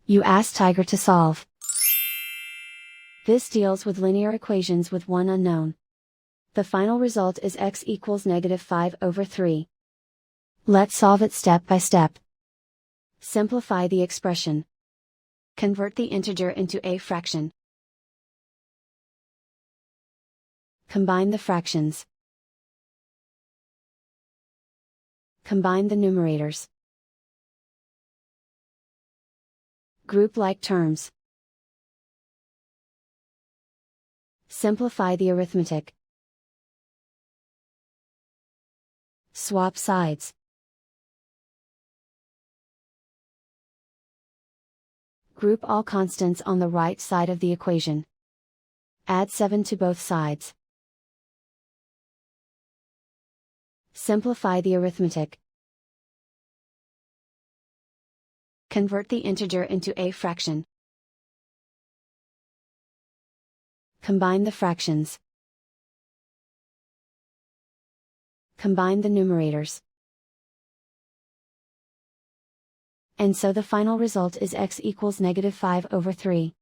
You ask Tiger to solve. This deals with linear equations with one unknown. The final result is x equals -5/3. Let's solve it step by step. Simplify the expression. Convert the integer into a fraction. Combine the fractions. Combine the numerators. Group like terms. Simplify the arithmetic. Swap sides. Group all constants on the right side of the equation. Add 7 to both sides. Simplify the arithmetic. Convert the integer into a fraction. Combine the fractions. Combine the numerators. And so the final result is x equals -5/3.